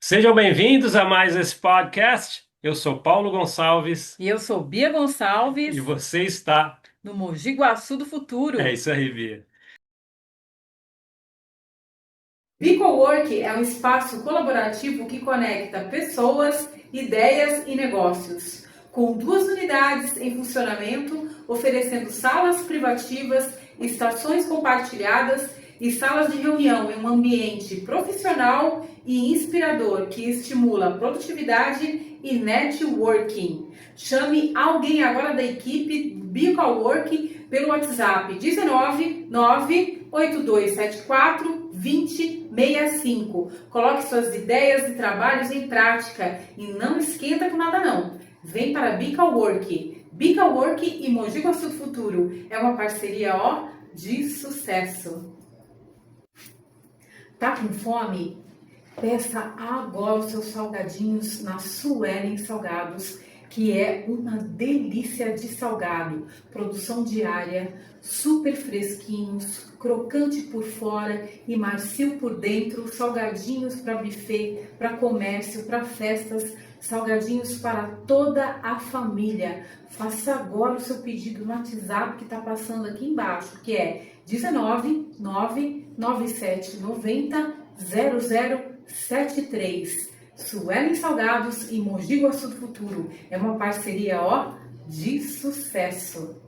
Sejam bem-vindos a mais esse podcast. Eu sou Paulo Gonçalves E eu sou Bia e Gonçalves, você está. no Mogi Guaçu do É Futuro. isso aí, Bia. BeCowork é um espaço colaborativo que conecta pessoas, ideias e negócios. Com 2 unidades em funcionamento, oferecendo salas privativas, estações compartilhadas e salas de reunião em um ambiente profissional e inspirador que estimula produtividade e networking. Chame alguém agora da equipe BeCowork pelo WhatsApp 19 98274 2065. Coloque suas ideias e trabalhos em prática e não esquenta com nada não. Vem para Bica Work. Bica Work e Mogi Guaçu do Futuro. É uma parceria de sucesso. Tá com fome? Peça agora os seus salgadinhos na Suelen Salgados, que é uma delícia de salgado. Produção diária, super fresquinhos, crocante por fora e macio por dentro. Salgadinhos para buffet, para comércio, para festas. Salgadinhos para toda a família. Faça agora o seu pedido no WhatsApp que está passando aqui embaixo, que é 19 997 90 0073. Suelen Salgados e Mogi Guaçu do Futuro. É uma parceria de sucesso.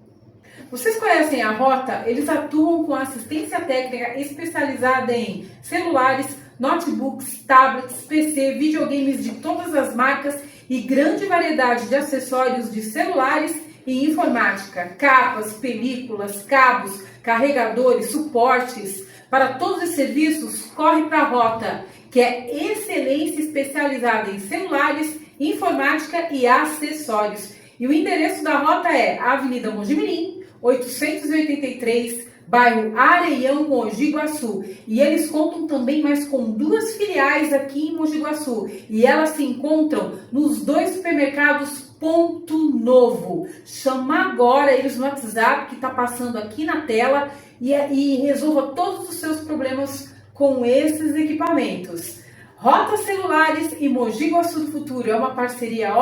Vocês conhecem a Rota? Eles atuam com assistência técnica especializada em celulares, notebooks, tablets, PC, videogames de todas as marcas e grande variedade de acessórios de celulares e informática, capas, películas, cabos, carregadores, suportes. Para todos os serviços, corre para a Rota, que é excelência especializada em celulares, informática e acessórios. E o endereço da Rota é Avenida Mogi Mirim, 883, bairro Areião, Mogi Guaçu. E eles contam também mais com 2 filiais aqui em Mogi Guaçu. E elas se encontram nos 2 supermercados Ponto Novo. Chama agora eles no WhatsApp que está passando aqui na tela e resolva todos os seus problemas com esses equipamentos. Rota Celulares e Mogi Guaçu do Futuro é uma parceria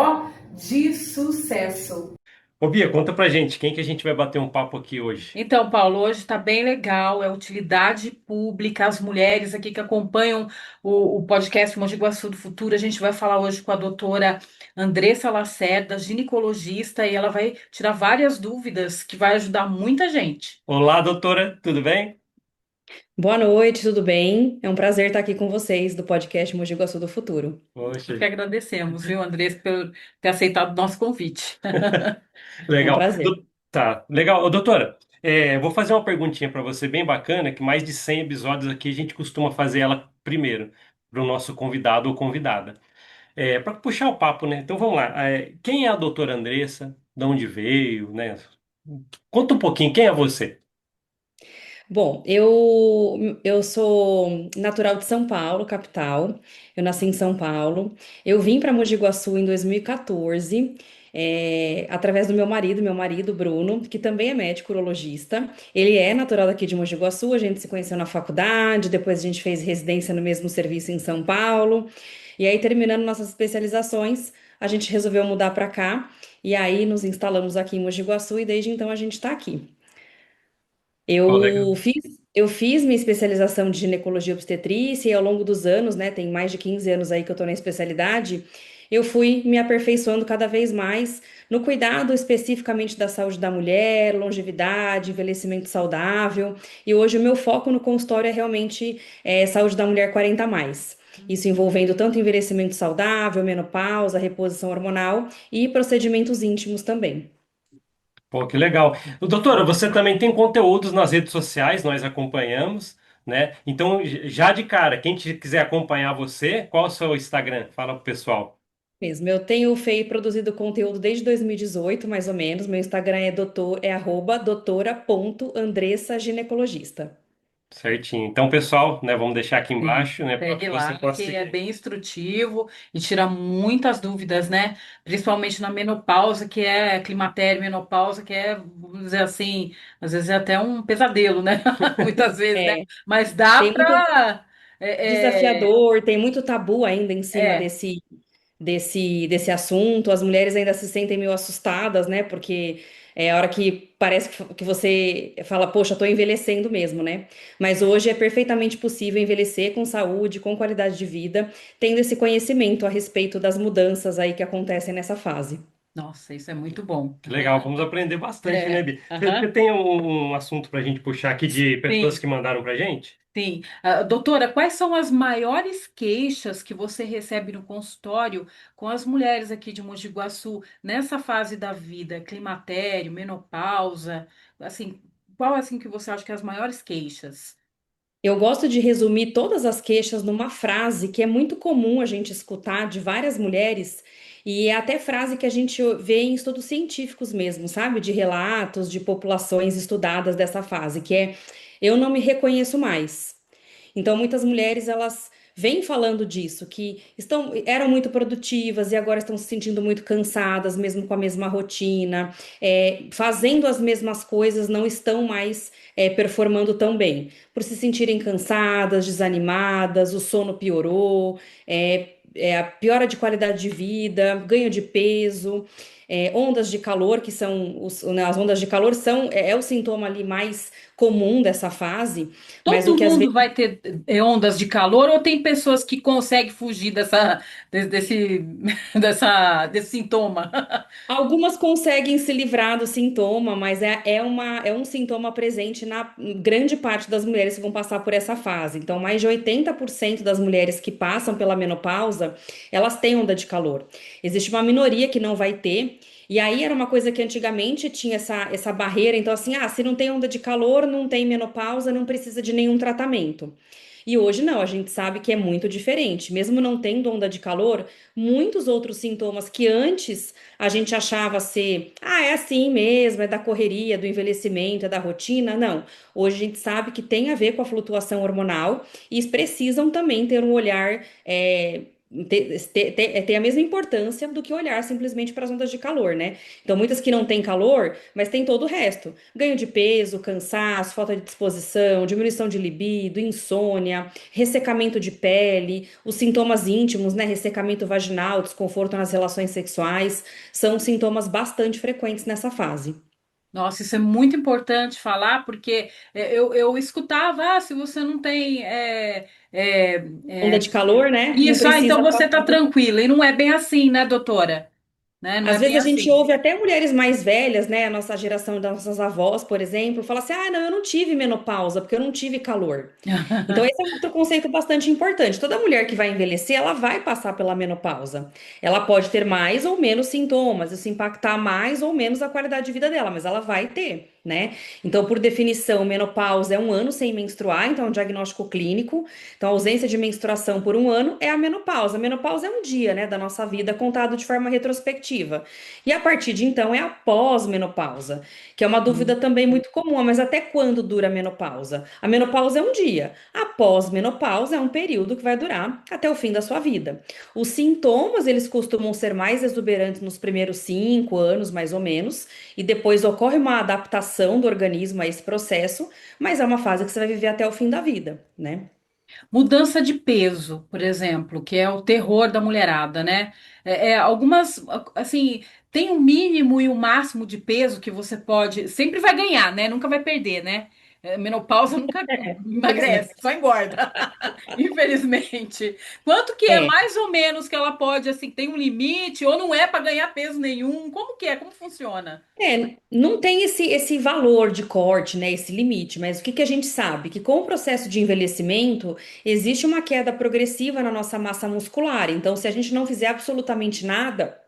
de sucesso. Ô, Bia, conta pra gente, quem que a gente vai bater um papo aqui hoje? Então, Paulo, hoje está bem legal, é utilidade pública, as mulheres aqui que acompanham o podcast Mogi Guaçu do Futuro, a gente vai falar hoje com a doutora Andressa Lacerda, ginecologista, e ela vai tirar várias dúvidas que vai ajudar muita gente. Olá, doutora, tudo bem? Boa noite, tudo bem? É um prazer estar aqui com vocês do podcast Mogi Guaçu do Futuro. Poxa, Nós que agradecemos, viu, Andressa, por ter aceitado o nosso convite. É um legal. prazer. Tá, legal. Ô, doutora, vou fazer uma perguntinha para você bem bacana, que mais de 100 episódios aqui a gente costuma fazer ela primeiro, para o nosso convidado ou convidada. Para puxar o papo, né? Então vamos lá. Quem é a doutora Andressa? De onde veio, né? Conta um pouquinho, quem é você? Bom, eu sou natural de São Paulo, capital. Eu nasci em São Paulo. Eu vim para Mogi Guaçu em 2014, através do meu marido Bruno, que também é médico urologista. Ele é natural daqui de Mogi Guaçu. A gente se conheceu na faculdade, depois a gente fez residência no mesmo serviço em São Paulo. E aí, terminando nossas especializações, a gente resolveu mudar para cá. E aí, nos instalamos aqui em Mogi Guaçu e desde então a gente está aqui. Oh, legal. Eu fiz minha especialização de ginecologia e obstetrícia e ao longo dos anos, né, tem mais de 15 anos aí que eu tô na especialidade, eu fui me aperfeiçoando cada vez mais no cuidado especificamente da saúde da mulher, longevidade, envelhecimento saudável. E hoje o meu foco no consultório é realmente saúde da mulher 40 a mais. Isso envolvendo tanto envelhecimento saudável, menopausa, reposição hormonal e procedimentos íntimos também. Pô, que legal. Doutora, você também tem conteúdos nas redes sociais, nós acompanhamos, né? Então, já de cara, quem quiser acompanhar você, qual é o seu Instagram? Fala pro pessoal. Mesmo, eu tenho feito produzido conteúdo desde 2018, mais ou menos. Meu Instagram é arroba doutora.andressa ginecologista. Certinho. Então, pessoal, né, vamos deixar aqui Sim, embaixo, né, para que segue você lá, possa que é seguir. bem instrutivo e tira muitas dúvidas, né? Principalmente na menopausa, que é climatério, menopausa, que é, vamos dizer assim, às vezes é até um pesadelo, né? Muitas vezes, né? É, Mas dá tem muito para. É, é, desafiador, tem muito tabu ainda em cima é. desse assunto. As mulheres ainda se sentem meio assustadas, né? Porque é a hora que parece que você fala, poxa, tô envelhecendo mesmo, né? Mas hoje é perfeitamente possível envelhecer com saúde, com qualidade de vida, tendo esse conhecimento a respeito das mudanças aí que acontecem nessa fase. Nossa, isso é muito bom. Que legal, vamos aprender bastante, né, É. Bi? Você Aham. tem um assunto para a gente puxar aqui de pessoas Sim. que mandaram para gente? Sim. Ah, doutora, quais são as maiores queixas que você recebe no consultório com as mulheres aqui de Mogi Guaçu nessa fase da vida, climatério, menopausa? Assim, qual assim que você acha que é as maiores queixas? Eu gosto de resumir todas as queixas numa frase que é muito comum a gente escutar de várias mulheres, e é até frase que a gente vê em estudos científicos mesmo, sabe? De relatos de populações estudadas dessa fase, que é eu não me reconheço mais. Então, muitas mulheres elas vêm falando disso, que eram muito produtivas e agora estão se sentindo muito cansadas, mesmo com a mesma rotina, fazendo as mesmas coisas, não estão mais performando tão bem, por se sentirem cansadas, desanimadas, o sono piorou, a piora de qualidade de vida, ganho de peso. Ondas de calor, que são né, as ondas de calor é o sintoma ali mais comum dessa fase, mas o Todo que às mundo vezes vai ter ondas de calor ou tem pessoas que conseguem fugir desse sintoma? algumas conseguem se livrar do sintoma, mas é um sintoma presente na grande parte das mulheres que vão passar por essa fase. Então, mais de 80% das mulheres que passam pela menopausa, elas têm onda de calor. Existe uma minoria que não vai ter. E aí era uma coisa que antigamente tinha essa barreira. Então, assim, se não tem onda de calor, não tem menopausa, não precisa de nenhum tratamento. E hoje não, a gente sabe que é muito diferente. Mesmo não tendo onda de calor, muitos outros sintomas que antes a gente achava ser, é assim mesmo, é da correria, do envelhecimento, é da rotina. Não. Hoje a gente sabe que tem a ver com a flutuação hormonal e precisam também ter um olhar. Ter a mesma importância do que olhar simplesmente para as ondas de calor, né? Então, muitas que não têm calor, mas tem todo o resto: ganho de peso, cansaço, falta de disposição, diminuição de libido, insônia, ressecamento de pele, os sintomas íntimos, né? Ressecamento vaginal, desconforto nas relações sexuais, são sintomas bastante frequentes nessa fase. Nossa, isso é muito importante falar, porque eu escutava, se você não tem Onda de calor, né? Não isso, então precisa você está passar. tranquila. E não é bem assim, né, doutora? Né? Não é Às bem vezes a gente assim. ouve até mulheres mais velhas, né? A nossa geração das nossas avós, por exemplo, fala assim: não, eu não tive menopausa porque eu não tive calor. Então, esse é um outro conceito bastante importante. Toda mulher que vai envelhecer, ela vai passar pela menopausa. Ela pode ter mais ou menos sintomas, isso impactar mais ou menos a qualidade de vida dela, mas ela vai ter, né? Então, por definição, menopausa é um ano sem menstruar, então é um diagnóstico clínico. Então, a ausência de menstruação por um ano é a menopausa. A menopausa é um dia, né, da nossa vida contado de forma retrospectiva. E a partir de então é a pós-menopausa, que é uma dúvida também muito comum, mas até quando dura a menopausa? A menopausa é um dia. A pós-menopausa é um período que vai durar até o fim da sua vida. Os sintomas, eles costumam ser mais exuberantes nos primeiros 5 anos, mais ou menos, e depois ocorre uma adaptação do organismo a esse processo, mas é uma fase que você vai viver até o fim da vida, né? Mudança de peso, por exemplo, que é o terror da mulherada, né? Algumas, assim, tem o mínimo e o máximo de peso que você pode. Sempre vai ganhar, né? Nunca vai perder, né? Menopausa nunca emagrece, Infelizmente. só engorda, infelizmente. Quanto que é É, mais ou menos que ela pode, assim, tem um limite, ou não é para ganhar peso nenhum? Como que é? Como funciona? não tem esse valor de corte, né, esse limite, mas o que que a gente sabe? Que com o processo de envelhecimento existe uma queda progressiva na nossa massa muscular. Então, se a gente não fizer absolutamente nada,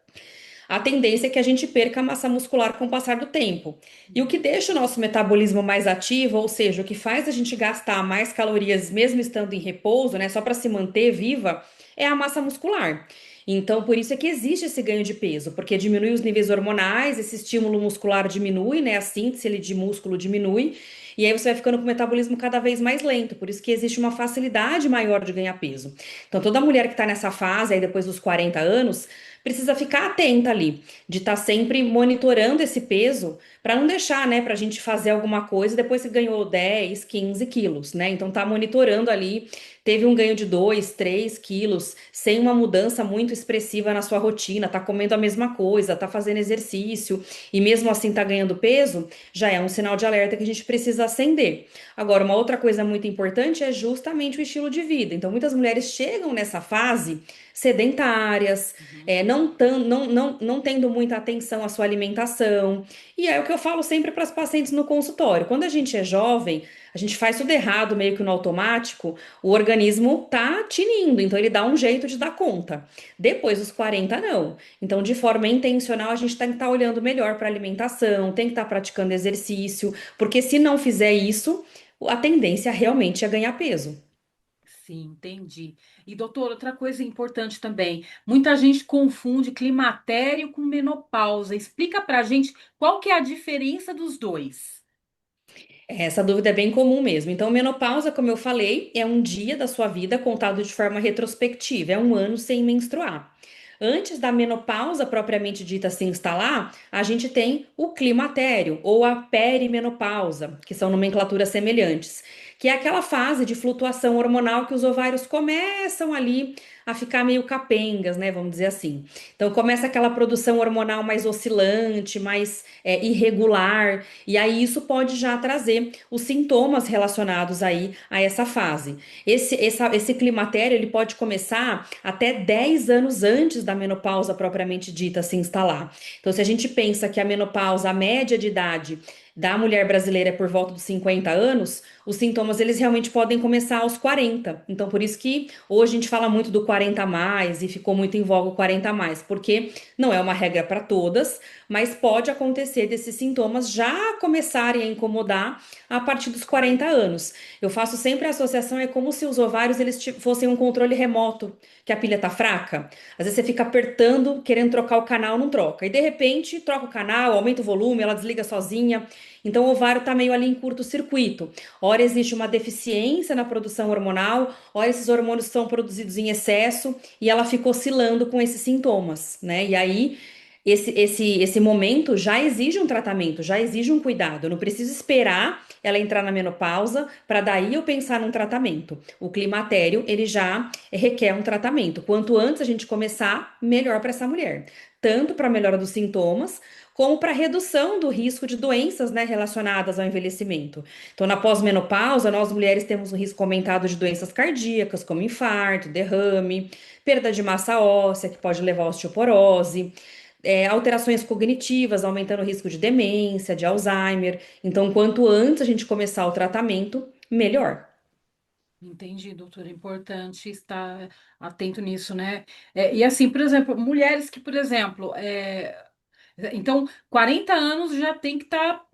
a tendência é que a gente perca a massa muscular com o passar do tempo. E o que deixa o nosso metabolismo mais ativo, ou seja, o que faz a gente gastar mais calorias mesmo estando em repouso, né, só para se manter viva, é a massa muscular. Então, por isso é que existe esse ganho de peso, porque diminui os níveis hormonais, esse estímulo muscular diminui, né, a síntese de músculo diminui, e aí você vai ficando com o metabolismo cada vez mais lento, por isso que existe uma facilidade maior de ganhar peso. Então, toda mulher que está nessa fase, aí depois dos 40 anos, precisa ficar atenta ali, de estar sempre monitorando esse peso, para não deixar, né, para a gente fazer alguma coisa depois que ganhou 10, 15 quilos, né? Então, tá monitorando ali, teve um ganho de 2, 3 quilos, sem uma mudança muito expressiva na sua rotina, tá comendo a mesma coisa, tá fazendo exercício, e mesmo assim tá ganhando peso, já é um sinal de alerta que a gente precisa acender. Agora, uma outra coisa muito importante é justamente o estilo de vida. Então, muitas mulheres chegam nessa fase sedentárias, Uhum. não tendo muita atenção à sua alimentação. E é o que eu falo sempre para as pacientes no consultório. Quando a gente é jovem, a gente faz tudo errado, meio que no automático, o organismo tá tinindo, então ele dá um jeito de dar conta. Depois dos 40, não. Então, de forma intencional, a gente tem que estar olhando melhor para a alimentação, tem que estar praticando exercício, porque se não fizer isso, a tendência realmente é ganhar peso. Sim, entendi. E, doutor, outra coisa importante também, muita gente confunde climatério com menopausa. Explica pra gente qual que é a diferença dos dois. Essa dúvida é bem comum mesmo. Então, menopausa, como eu falei, é um dia da sua vida contado de forma retrospectiva, é um ano sem menstruar. Antes da menopausa propriamente dita se instalar, a gente tem o climatério ou a perimenopausa, que são nomenclaturas semelhantes, que é aquela fase de flutuação hormonal que os ovários começam ali a ficar meio capengas, né? Vamos dizer assim. Então começa aquela produção hormonal mais oscilante, mais irregular, e aí isso pode já trazer os sintomas relacionados aí a essa fase. Esse climatério ele pode começar até 10 anos antes da menopausa propriamente dita se instalar. Então, se a gente pensa que a menopausa, a média de idade da mulher brasileira é por volta dos 50 anos, os sintomas eles realmente podem começar aos 40. Então, por isso que hoje a gente fala muito do 40 a mais e ficou muito em voga o 40 a mais, porque não é uma regra para todas, mas pode acontecer desses sintomas já começarem a incomodar a partir dos 40 anos. Eu faço sempre a associação, é como se os ovários eles fossem um controle remoto, que a pilha tá fraca. Às vezes você fica apertando, querendo trocar o canal, não troca. E de repente, troca o canal, aumenta o volume, ela desliga sozinha. Então o ovário tá meio ali em curto-circuito. Ora existe uma deficiência na produção hormonal, ora esses hormônios são produzidos em excesso e ela fica oscilando com esses sintomas, né? E aí esse momento já exige um tratamento, já exige um cuidado. Eu não preciso esperar ela entrar na menopausa para daí eu pensar num tratamento. O climatério, ele já requer um tratamento. Quanto antes a gente começar, melhor para essa mulher. Tanto para melhora dos sintomas, como para redução do risco de doenças, né, relacionadas ao envelhecimento. Então, na pós-menopausa, nós mulheres temos um risco aumentado de doenças cardíacas, como infarto, derrame, perda de massa óssea, que pode levar à osteoporose, alterações cognitivas, aumentando o risco de demência, de Alzheimer. Então, quanto antes a gente começar o tratamento, melhor. Entendi, doutora. É importante estar atento nisso, né? E assim, por exemplo, mulheres que, por exemplo, então, 40 anos já tem que estar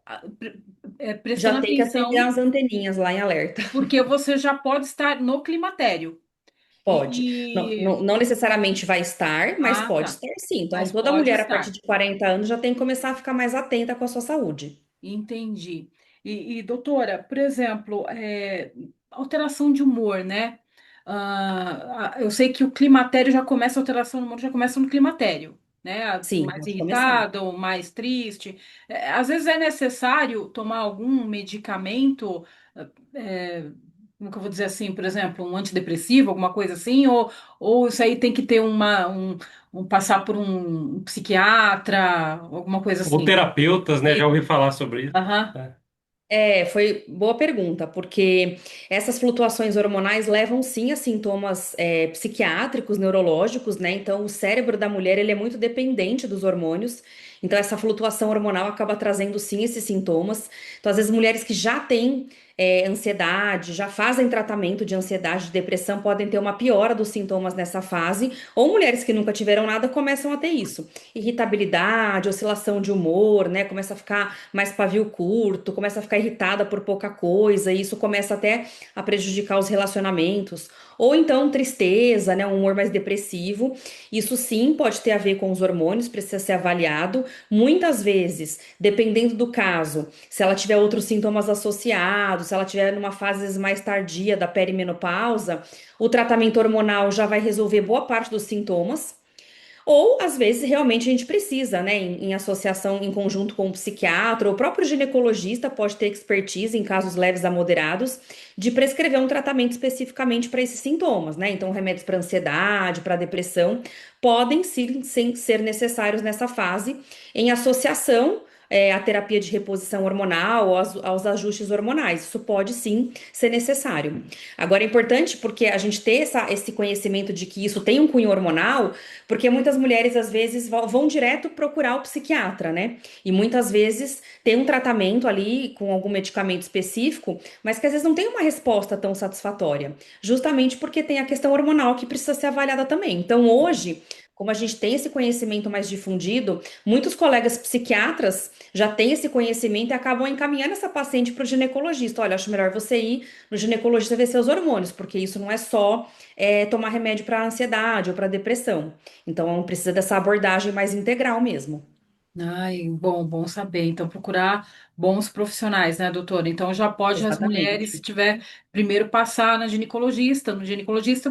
Já prestando tem que acender atenção, as anteninhas lá em alerta. porque você já pode estar no climatério. Pode. Não, não, não necessariamente vai estar, mas Ah, pode tá. estar sim. Então, Mas toda pode mulher a partir estar. de 40 anos já tem que começar a ficar mais atenta com a sua saúde. Entendi. Doutora, por exemplo, alteração de humor, né? Eu sei que o climatério já começa, a alteração do humor já começa no climatério, né? Sim, Mais pode começar. irritado, mais triste. Às vezes é necessário tomar algum medicamento, é, como que eu vou dizer assim, por exemplo, um antidepressivo, alguma coisa assim, ou isso aí tem que ter passar por um psiquiatra, alguma coisa Ou assim. terapeutas, né? Já ouvi falar sobre isso. Aham. É. Foi boa pergunta, porque essas flutuações hormonais levam sim a sintomas psiquiátricos, neurológicos, né? Então, o cérebro da mulher ele é muito dependente dos hormônios. Então, essa flutuação hormonal acaba trazendo sim esses sintomas. Então, às vezes, mulheres que já têm ansiedade, já fazem tratamento de ansiedade, de depressão, podem ter uma piora dos sintomas nessa fase, ou mulheres que nunca tiveram nada começam a ter isso. Irritabilidade, oscilação de humor, né? Começa a ficar mais pavio curto, começa a ficar irritada por pouca coisa, e isso começa até a prejudicar os relacionamentos. Ou então tristeza, né? Um humor mais depressivo. Isso sim pode ter a ver com os hormônios, precisa ser avaliado, muitas vezes, dependendo do caso, se ela tiver outros sintomas associados, se ela tiver numa fase às vezes, mais tardia da perimenopausa, o tratamento hormonal já vai resolver boa parte dos sintomas. Ou, às vezes, realmente a gente precisa, né, em associação, em conjunto com o psiquiatra, ou o próprio ginecologista pode ter expertise em casos leves a moderados, de prescrever um tratamento especificamente para esses sintomas, né? Então, remédios para ansiedade, para depressão, podem sim ser necessários nessa fase, em associação. À terapia de reposição hormonal ou aos ajustes hormonais. Isso pode sim ser necessário. Agora é importante porque a gente ter esse conhecimento de que isso tem um cunho hormonal, porque muitas mulheres, às vezes, vão direto procurar o psiquiatra, né? E muitas vezes tem um tratamento ali com algum medicamento específico, mas que às vezes não tem uma resposta tão satisfatória, justamente porque tem a questão hormonal que precisa ser avaliada também. Então, hoje, como a gente tem esse conhecimento mais difundido, muitos colegas psiquiatras já têm esse conhecimento e acabam encaminhando essa paciente para o ginecologista. Olha, acho melhor você ir no ginecologista ver seus hormônios, porque isso não é só tomar remédio para ansiedade ou para depressão. Então, precisa dessa abordagem mais integral mesmo. Ai, bom, bom saber. Então, procurar bons profissionais, né, doutora? Então, já pode as mulheres, se Exatamente. tiver, primeiro passar no ginecologista,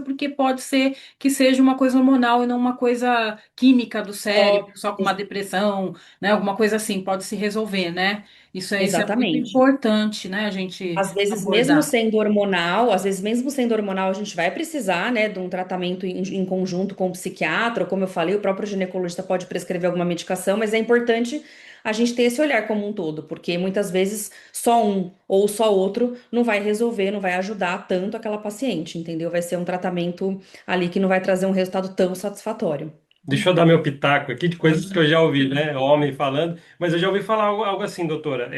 porque pode ser que seja uma coisa hormonal e não uma coisa química do cérebro, Só, só com uma depressão, né, alguma coisa assim, pode se resolver, né? Isso é muito exatamente. importante, né, a gente Às vezes, mesmo abordar. sendo hormonal, às vezes, mesmo sendo hormonal, a gente vai precisar, né, de um tratamento em conjunto com o psiquiatra, ou como eu falei, o próprio ginecologista pode prescrever alguma medicação, mas é importante a gente ter esse olhar como um todo, porque muitas vezes só um ou só outro não vai resolver, não vai ajudar tanto aquela paciente, entendeu? Vai ser um tratamento ali que não vai trazer um resultado tão satisfatório. Deixa eu dar meu pitaco aqui de coisas que eu já ouvi, né? Homem falando, mas eu já ouvi falar algo assim, doutora.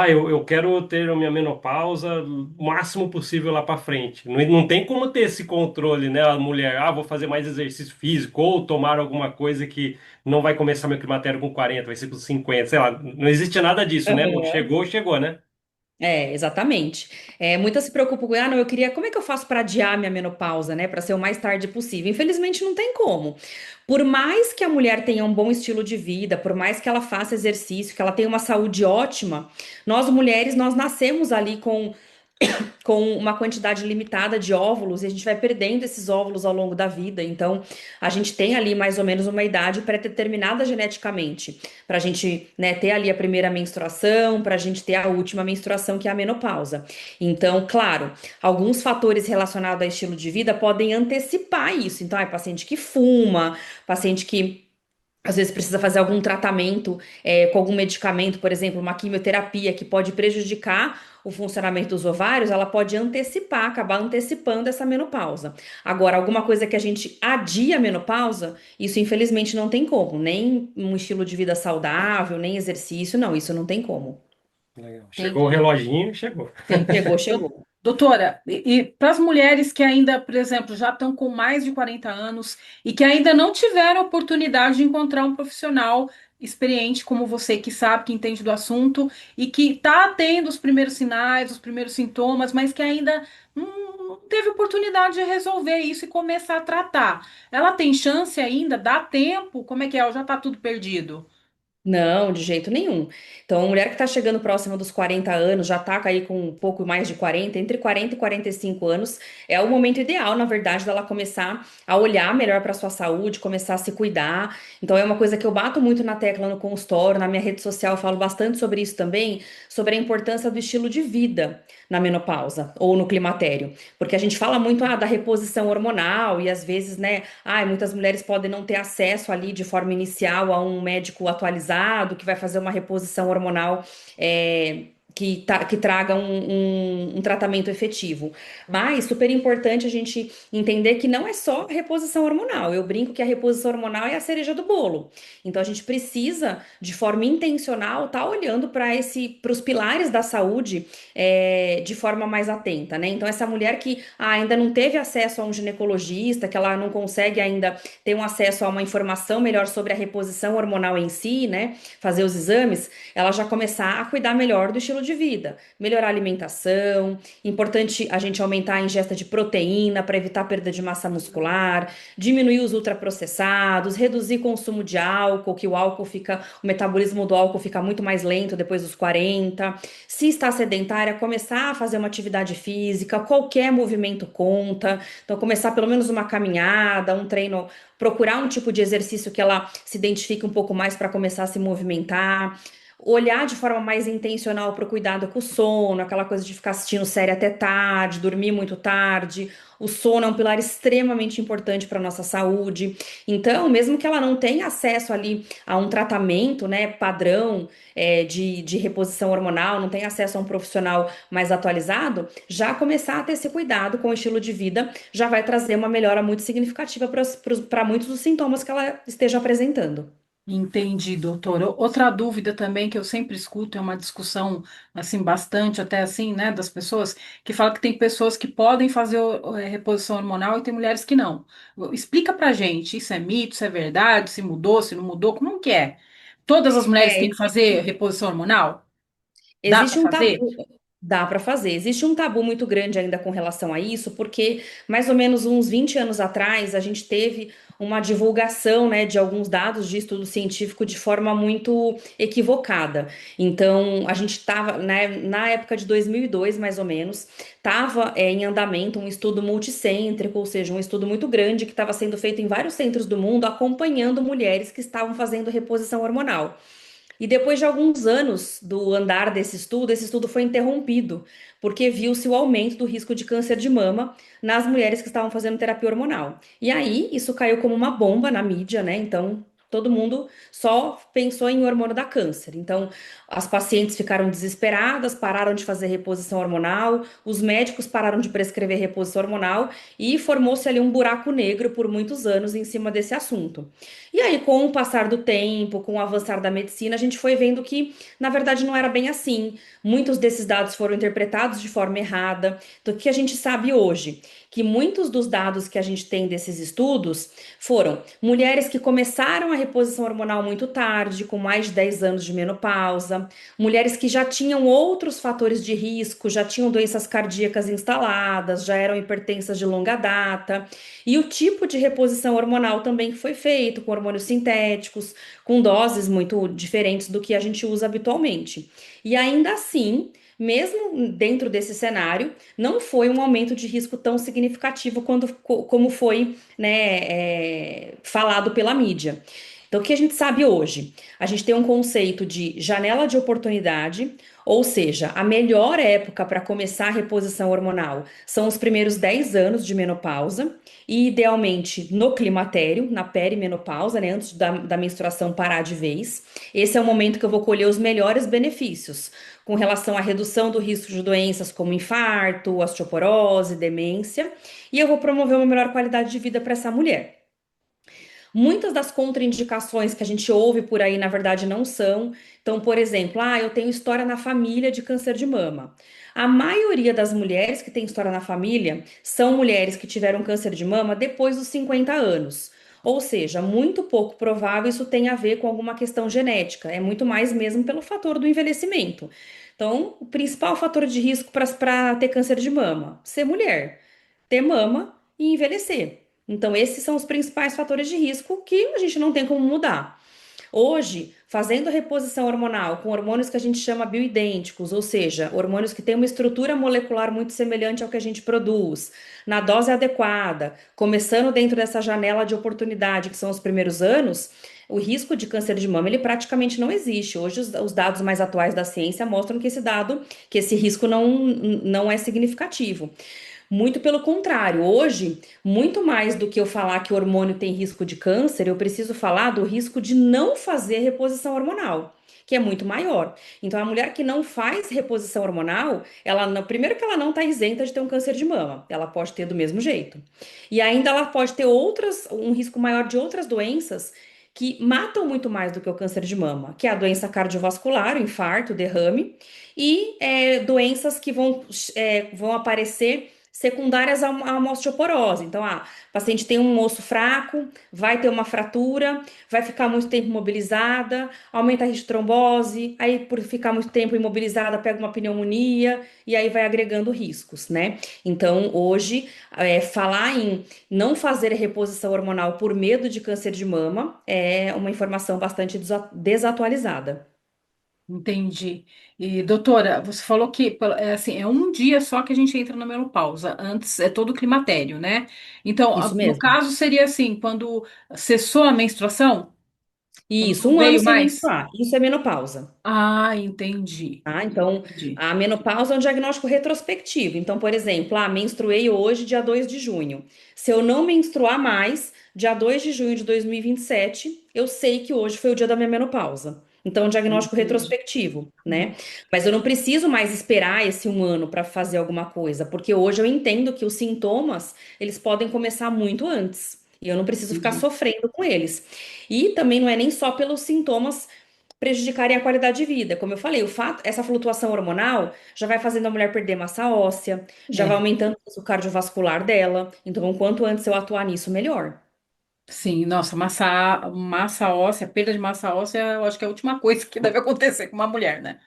Eu quero ter a minha menopausa o máximo possível lá para frente. Não tem como ter esse controle, né? A mulher, vou fazer mais exercício físico ou tomar alguma coisa que não vai começar meu climatério com 40, vai ser com 50, sei lá. Não existe nada disso, né? Chegou, chegou, né? Exatamente. Muitas se preocupam com, não, eu queria, como é que eu faço para adiar minha menopausa, né, para ser o mais tarde possível? Infelizmente não tem como. Por mais que a mulher tenha um bom estilo de vida, por mais que ela faça exercício, que ela tenha uma saúde ótima, nós mulheres, nós nascemos ali com uma quantidade limitada de óvulos e a gente vai perdendo esses óvulos ao longo da vida. Então, a gente tem ali mais ou menos uma idade pré-determinada geneticamente, para a gente, né, ter ali a primeira menstruação, para a gente ter a última menstruação, que é a menopausa. Então, claro, alguns fatores relacionados ao estilo de vida podem antecipar isso. Então, é paciente que fuma, paciente que às vezes precisa fazer algum tratamento com algum medicamento, por exemplo, uma quimioterapia que pode prejudicar o funcionamento dos ovários, ela pode antecipar, acabar antecipando essa menopausa. Agora, alguma coisa que a gente adia a menopausa, isso infelizmente não tem como, nem um estilo de vida saudável, nem exercício, não, isso não tem como. Legal. Chegou o Entendi. reloginho, chegou. Chegou, chegou. Doutora, e para as mulheres que ainda, por exemplo, já estão com mais de 40 anos e que ainda não tiveram a oportunidade de encontrar um profissional experiente como você, que sabe, que entende do assunto e que está tendo os primeiros sinais, os primeiros sintomas, mas que ainda não teve oportunidade de resolver isso e começar a tratar. Ela tem chance ainda? Dá tempo? Como é que é? Ou já está tudo perdido? Não, de jeito nenhum. Então, a mulher que está chegando próxima dos 40 anos, já está aí com um pouco mais de 40, entre 40 e 45 anos, é o momento ideal, na verdade, dela começar a olhar melhor para sua saúde, começar a se cuidar. Então, é uma coisa que eu bato muito na tecla no consultório, na minha rede social, eu falo bastante sobre isso também, sobre a importância do estilo de vida na menopausa ou no climatério. Porque a gente fala muito da reposição hormonal e às vezes, né, muitas mulheres podem não ter acesso ali de forma inicial a um médico atualizado que vai fazer uma reposição hormonal que traga um tratamento efetivo. Mas super importante a gente entender que não é só reposição hormonal. Eu brinco que a reposição hormonal é a cereja do bolo. Então a gente precisa, de forma intencional, estar olhando para os pilares da saúde de forma mais atenta, né? Então essa mulher que ainda não teve acesso a um ginecologista, que ela não consegue ainda ter um acesso a uma informação melhor sobre a reposição hormonal em si, né? Fazer os exames, ela já começar a cuidar melhor do estilo de vida, melhorar a alimentação, importante a gente aumentar a ingesta de proteína para evitar perda de massa muscular, diminuir os ultraprocessados, reduzir o consumo de álcool, que o metabolismo do álcool fica muito mais lento depois dos 40. Se está sedentária, começar a fazer uma atividade física, qualquer movimento conta. Então, começar pelo menos uma caminhada, um treino, procurar um tipo de exercício que ela se identifique um pouco mais para começar a se movimentar. Olhar de forma mais intencional para o cuidado com o sono, aquela coisa de ficar assistindo série até tarde, dormir muito tarde. O sono é um pilar extremamente importante para a nossa saúde. Então, mesmo que ela não tenha acesso ali a um tratamento, né, padrão, de reposição hormonal, não tenha acesso a um profissional mais atualizado, já começar a ter esse cuidado com o estilo de vida já vai trazer uma melhora muito significativa para muitos dos sintomas que ela esteja apresentando. Entendi, doutora. Outra dúvida também que eu sempre escuto é uma discussão assim bastante até assim, né, das pessoas que falam que tem pessoas que podem fazer reposição hormonal e tem mulheres que não. Explica pra gente, isso é mito, isso é verdade, se mudou, se não mudou, como que é? Todas as mulheres têm É, que fazer reposição hormonal? Dá pra existe um fazer? tabu, dá para fazer. Existe um tabu muito grande ainda com relação a isso, porque mais ou menos uns 20 anos atrás a gente teve uma divulgação, né, de alguns dados de estudo científico de forma muito equivocada. Então, a gente estava, né, na época de 2002, mais ou menos, estava em andamento um estudo multicêntrico, ou seja, um estudo muito grande que estava sendo feito em vários centros do mundo, acompanhando mulheres que estavam fazendo reposição hormonal. E depois de alguns anos do andar desse estudo, esse estudo foi interrompido, porque viu-se o aumento do risco de câncer de mama nas mulheres que estavam fazendo terapia hormonal. E aí, isso caiu como uma bomba na mídia, né? Então, todo mundo só pensou em hormônio da câncer. Então, as pacientes ficaram desesperadas, pararam de fazer reposição hormonal, os médicos pararam de prescrever reposição hormonal e formou-se ali um buraco negro por muitos anos em cima desse assunto. E aí, com o passar do tempo, com o avançar da medicina, a gente foi vendo que, na verdade, não era bem assim. Muitos desses dados foram interpretados de forma errada. Então, o que a gente sabe hoje? Que muitos dos dados que a gente tem desses estudos foram mulheres que começaram a reposição hormonal muito tarde, com mais de 10 anos de menopausa, mulheres que já tinham outros fatores de risco, já tinham doenças cardíacas instaladas, já eram hipertensas de longa data. E o tipo de reposição hormonal também foi feito com hormônios sintéticos, com doses muito diferentes do que a gente usa habitualmente. E ainda assim, mesmo dentro desse cenário, não foi um aumento de risco tão significativo como foi, né, falado pela mídia. Então, o que a gente sabe hoje? A gente tem um conceito de janela de oportunidade, ou seja, a melhor época para começar a reposição hormonal são os primeiros 10 anos de menopausa, e idealmente no climatério, na perimenopausa, né, antes da menstruação parar de vez. Esse é o momento que eu vou colher os melhores benefícios com relação à redução do risco de doenças como infarto, osteoporose, demência, e eu vou promover uma melhor qualidade de vida para essa mulher. Muitas das contraindicações que a gente ouve por aí, na verdade, não são. Então, por exemplo, eu tenho história na família de câncer de mama. A maioria das mulheres que tem história na família são mulheres que tiveram câncer de mama depois dos 50 anos. Ou seja, muito pouco provável isso tenha a ver com alguma questão genética. É muito mais mesmo pelo fator do envelhecimento. Então, o principal fator de risco para ter câncer de mama, ser mulher, ter mama e envelhecer. Então, esses são os principais fatores de risco que a gente não tem como mudar. Hoje, fazendo reposição hormonal com hormônios que a gente chama bioidênticos, ou seja, hormônios que têm uma estrutura molecular muito semelhante ao que a gente produz, na dose adequada, começando dentro dessa janela de oportunidade, que são os primeiros anos, o risco de câncer de mama ele praticamente não existe. Hoje, os dados mais atuais da ciência mostram que esse risco não é significativo. Muito pelo contrário, hoje, muito mais do que eu falar que o hormônio tem risco de câncer, eu preciso falar do risco de não fazer reposição hormonal, que é muito maior. Então, a mulher que não faz reposição hormonal, primeiro que ela não está isenta de ter um câncer de mama, ela pode ter do mesmo jeito. E ainda ela pode ter um risco maior de outras doenças que matam muito mais do que o câncer de mama, que é a doença cardiovascular, o infarto, o derrame, e doenças que vão aparecer secundárias a uma osteoporose. Então, o paciente tem um osso fraco, vai ter uma fratura, vai ficar muito tempo imobilizada, aumenta a risco de trombose, aí por ficar muito tempo imobilizada, pega uma pneumonia e aí vai agregando riscos, né? Então, hoje, falar em não fazer reposição hormonal por medo de câncer de mama é uma informação bastante desatualizada. Entendi. E, doutora, você falou que é assim, é um dia só que a gente entra na menopausa. Antes é todo o climatério, né? Então, Isso no mesmo. caso, seria assim, quando cessou a menstruação, quando Isso, não um ano veio sem mais. menstruar. Isso é menopausa. Ah, entendi. Tá? Então, Entendi. a menopausa é um diagnóstico retrospectivo. Então, por exemplo, menstruei hoje, dia 2 de junho. Se eu não menstruar mais, dia 2 de junho de 2027, eu sei que hoje foi o dia da minha menopausa. Então, é um diagnóstico Entendi. retrospectivo, né? Uhum. Mas eu não preciso mais esperar esse um ano para fazer alguma coisa, porque hoje eu entendo que os sintomas, eles podem começar muito antes. E eu não preciso ficar Entendi. sofrendo com eles. E também não é nem só pelos sintomas prejudicarem a qualidade de vida. Como eu falei, essa flutuação hormonal já vai fazendo a mulher perder massa óssea, já vai É, aumentando o risco cardiovascular dela. Então, quanto antes eu atuar nisso, melhor. sim, nossa, massa óssea, perda de massa óssea, eu acho que é a última coisa que deve acontecer com uma mulher, né?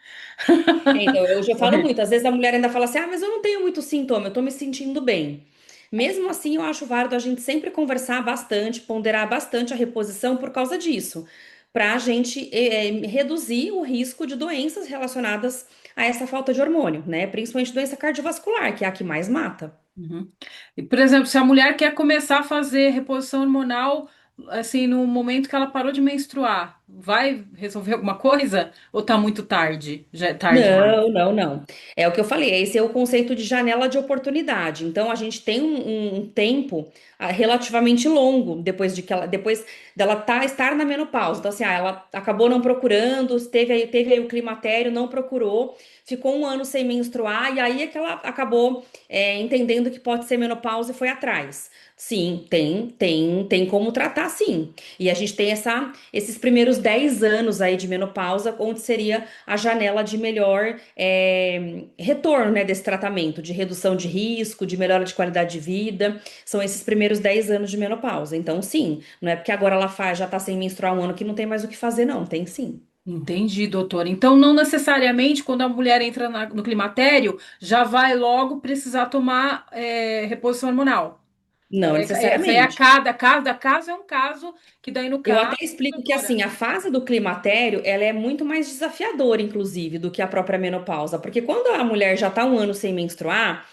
Então, eu já falo Morrer. muito, às vezes a mulher ainda fala assim: mas eu não tenho muito sintoma, eu tô me sentindo bem. Mesmo assim, eu acho válido a gente sempre conversar bastante, ponderar bastante a reposição por causa disso, para a gente reduzir o risco de doenças relacionadas a essa falta de hormônio, né? Principalmente doença cardiovascular, que é a que mais mata. Uhum. E, por exemplo, se a mulher quer começar a fazer reposição hormonal, assim, no momento que ela parou de menstruar, vai resolver alguma coisa? Ou tá muito tarde? Já é tarde demais? Não, não, não. É o que eu falei, esse é o conceito de janela de oportunidade. Então, a gente tem um tempo relativamente longo depois dela estar na menopausa. Então, assim, ela acabou não procurando, teve aí o climatério, não procurou, ficou um ano sem menstruar, e aí é que ela acabou entendendo que pode ser menopausa e foi atrás. Sim, tem como tratar, sim. E a gente tem esses primeiros 10 anos aí de menopausa, onde seria a janela de melhor retorno, né, desse tratamento, de redução de risco, de melhora de qualidade de vida. São esses primeiros 10 anos de menopausa. Então, sim, não é porque agora ela já está sem menstruar um ano que não tem mais o que fazer, não. Tem sim. Entendi, doutora. Então, não necessariamente quando a mulher entra no climatério, já vai logo precisar tomar reposição hormonal. Não Essa é a necessariamente. cada caso é um caso, que daí no Eu caso, até explico que doutora. assim, a fase do climatério, ela é muito mais desafiadora, inclusive, do que a própria menopausa, porque quando a mulher já está um ano sem menstruar,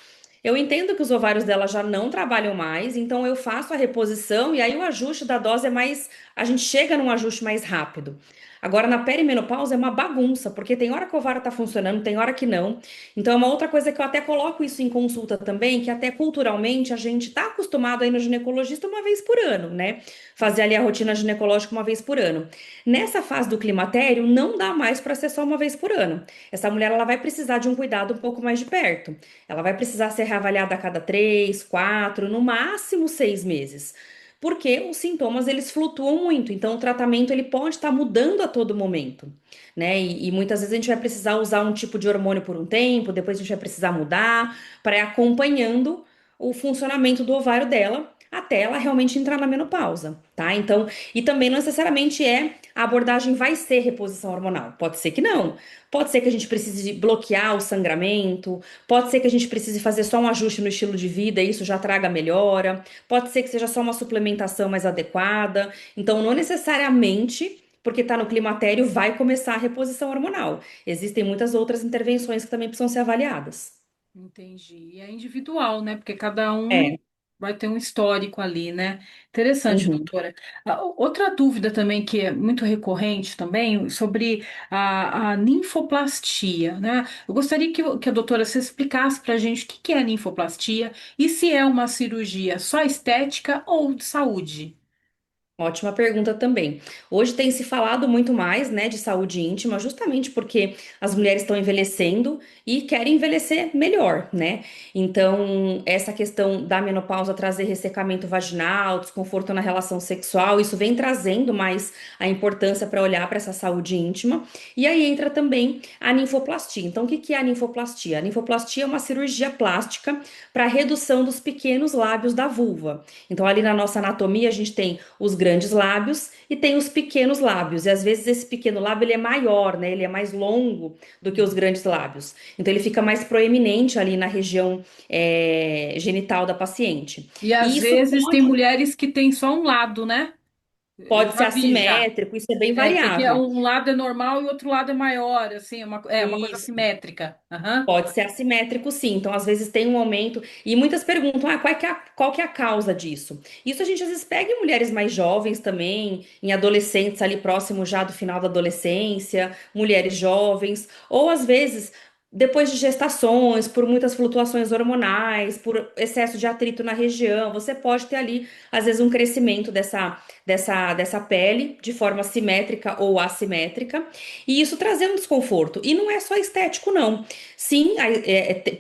eu entendo que os ovários dela já não trabalham mais, então eu faço a reposição e aí o ajuste da dose é mais, a gente chega num ajuste mais rápido. Agora, na perimenopausa é uma bagunça, porque tem hora que o ovário tá funcionando, tem hora que não. Então, é uma outra coisa que eu até coloco isso em consulta também, que até culturalmente a gente tá acostumado aí no ginecologista uma vez por ano, né? Fazer ali a rotina ginecológica uma vez por ano. Nessa fase do climatério, não dá mais para ser só uma vez por ano. Essa mulher ela vai precisar de um cuidado um pouco mais de perto. Ela vai precisar ser reavaliada a cada 3, 4, no máximo 6 meses. Porque os sintomas eles flutuam muito, então o tratamento ele pode estar mudando a todo momento, né? E muitas vezes a gente vai precisar usar um tipo de hormônio por um tempo, depois a gente vai precisar mudar para ir acompanhando o funcionamento do ovário dela até ela realmente entrar na menopausa, tá? Então, e também não necessariamente a abordagem vai ser reposição hormonal. Pode ser que não. Pode ser que a gente precise bloquear o sangramento, pode ser que a gente precise fazer só um ajuste no estilo de vida e isso já traga melhora. Pode ser que seja só uma suplementação mais adequada. Então, não necessariamente porque está no climatério vai começar a reposição hormonal. Existem muitas outras intervenções que também precisam ser avaliadas. Entendi. E é individual, né? Porque cada um É. vai ter um histórico ali, né? Interessante, Uhum. doutora. Outra dúvida também que é muito recorrente também sobre a ninfoplastia, né? Eu gostaria que a doutora se explicasse para a gente o que é a ninfoplastia e se é uma cirurgia só estética ou de saúde. Ótima pergunta também. Hoje tem se falado muito mais, né, de saúde íntima, justamente porque as mulheres estão envelhecendo e querem envelhecer melhor, né? Então, essa questão da menopausa trazer ressecamento vaginal, desconforto na relação sexual, isso vem trazendo mais a importância para olhar para essa saúde íntima. E aí entra também a ninfoplastia. Então, o que que é a ninfoplastia? A ninfoplastia é uma cirurgia plástica para redução dos pequenos lábios da vulva. Então, ali na nossa anatomia, a gente tem os grandes lábios e tem os pequenos lábios. E às vezes esse pequeno lábio ele é maior, né? Ele é mais longo do que os grandes lábios. Então, ele fica mais proeminente ali na região genital da paciente. E E às isso vezes tem mulheres que têm só um lado, né? Eu pode ser já vi já. assimétrico, isso é bem É, porque variável. um lado é normal e o outro lado é maior, assim, é uma coisa Isso. assimétrica. Aham. Pode ser assimétrico, sim. Então, às vezes tem um aumento. E muitas perguntam: qual que é a causa disso? Isso a gente às vezes pega em mulheres mais jovens também, em adolescentes ali próximo já do final da adolescência, mulheres jovens, ou às vezes depois de gestações, por muitas flutuações hormonais, por excesso de atrito na região, você pode ter ali, às vezes, um crescimento dessa pele de forma simétrica ou assimétrica, e isso trazer um desconforto. E não é só estético, não. Sim,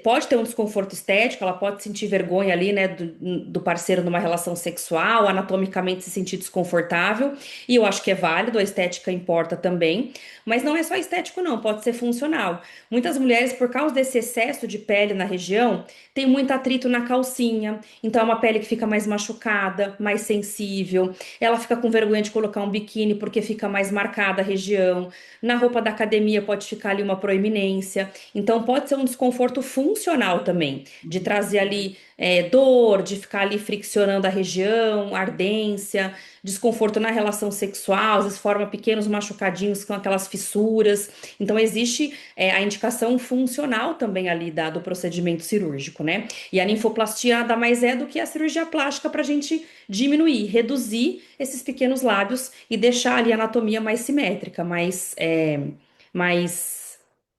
pode ter um desconforto estético, ela pode sentir vergonha ali, né, do parceiro numa relação sexual, anatomicamente se sentir desconfortável, e eu acho que é válido, a estética importa também, mas não é só estético, não, pode ser funcional. Muitas mulheres, por causa desse excesso de pele na região, tem muito atrito na calcinha, então é uma pele que fica mais machucada, mais sensível, ela fica com vergonha de colocar um biquíni porque fica mais marcada a região, na roupa da academia pode ficar ali uma proeminência. Então, pode ser um desconforto funcional também, de trazer ali dor, de ficar ali friccionando a região, ardência, desconforto na relação sexual, às vezes forma pequenos machucadinhos com aquelas fissuras. Então, existe a indicação funcional também ali do procedimento cirúrgico, né? E a ninfoplastia nada mais é do que a cirurgia plástica para a gente diminuir, reduzir esses pequenos lábios e deixar ali a anatomia mais simétrica, mais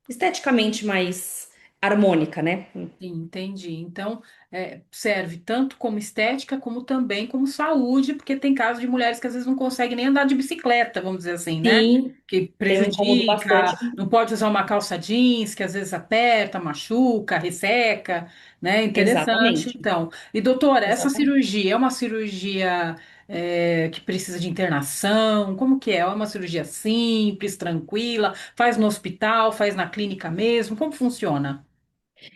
esteticamente mais harmônica, né? Sim, entendi. Então, serve tanto como estética, como também como saúde, porque tem casos de mulheres que às vezes não conseguem nem andar de bicicleta, vamos dizer assim, né? Sim, Que tem um incômodo prejudica, bastante. não pode usar uma calça jeans, que às vezes aperta, machuca, resseca, né? Interessante, Exatamente. então. E, doutora, essa Exatamente. cirurgia é uma cirurgia, que precisa de internação? Como que é? É uma cirurgia simples, tranquila? Faz no hospital, faz na clínica mesmo? Como funciona?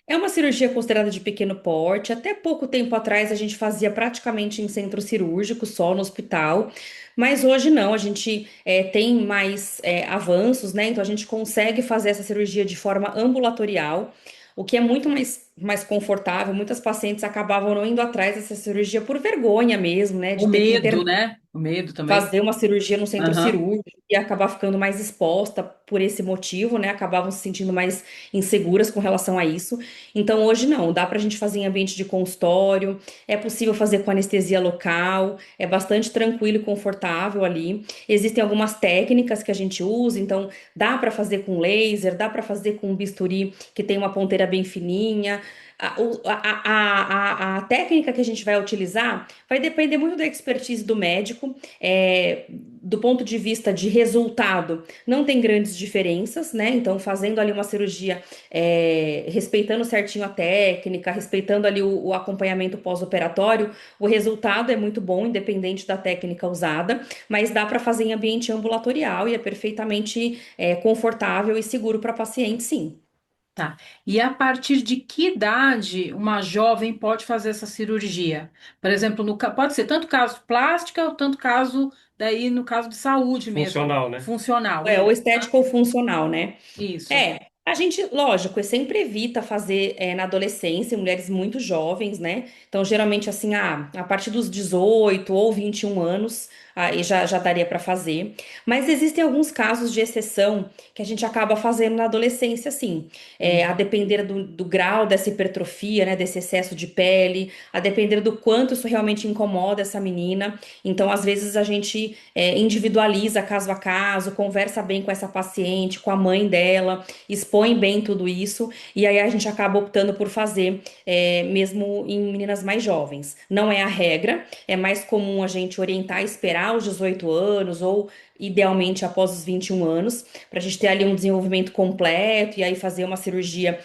É uma cirurgia considerada de pequeno porte. Até pouco tempo atrás a gente fazia praticamente em centro cirúrgico, só no hospital. Mas hoje não, a gente tem mais avanços, né? Então a gente consegue fazer essa cirurgia de forma ambulatorial, o que é muito mais confortável. Muitas pacientes acabavam não indo atrás dessa cirurgia por vergonha mesmo, né? O De ter que medo, internar, né? O medo também. fazer uma cirurgia no centro Aham. cirúrgico e acabar ficando mais exposta por esse motivo, né? Acabavam se sentindo mais inseguras com relação a isso. Então, hoje não, dá pra gente fazer em ambiente de consultório, é possível fazer com anestesia local, é bastante tranquilo e confortável ali. Existem algumas técnicas que a gente usa, então dá pra fazer com laser, dá pra fazer com um bisturi que tem uma ponteira bem fininha. A técnica que a gente vai utilizar vai depender muito da expertise do médico, do ponto de vista de resultado, não tem grandes diferenças, né? Então, fazendo ali uma cirurgia, respeitando certinho a técnica, respeitando ali o acompanhamento pós-operatório, o resultado é muito bom, independente da técnica usada, mas dá para fazer em ambiente ambulatorial e é perfeitamente confortável e seguro para paciente, sim. Tá. E a partir de que idade uma jovem pode fazer essa cirurgia? Por exemplo, pode ser tanto caso plástica ou tanto caso, daí no caso de saúde mesmo, Funcional, né? funcional, Ou isso. estético ou funcional, né? Isso. A gente, lógico, sempre evita fazer na adolescência, em mulheres muito jovens, né? Então, geralmente, assim, a partir dos 18 ou 21 anos, aí já daria para fazer. Mas existem alguns casos de exceção que a gente acaba fazendo na adolescência, sim. A depender do grau dessa hipertrofia, né? Desse excesso de pele, a depender do quanto isso realmente incomoda essa menina. Então, às vezes, a gente individualiza caso a caso, conversa bem com essa paciente, com a mãe dela, expõe bem tudo isso, e aí a gente acaba optando por fazer, mesmo em meninas mais jovens. Não é a regra, é mais comum a gente orientar e esperar esperar os 18 anos ou idealmente após os 21 anos, para a gente ter ali um desenvolvimento completo e aí fazer uma cirurgia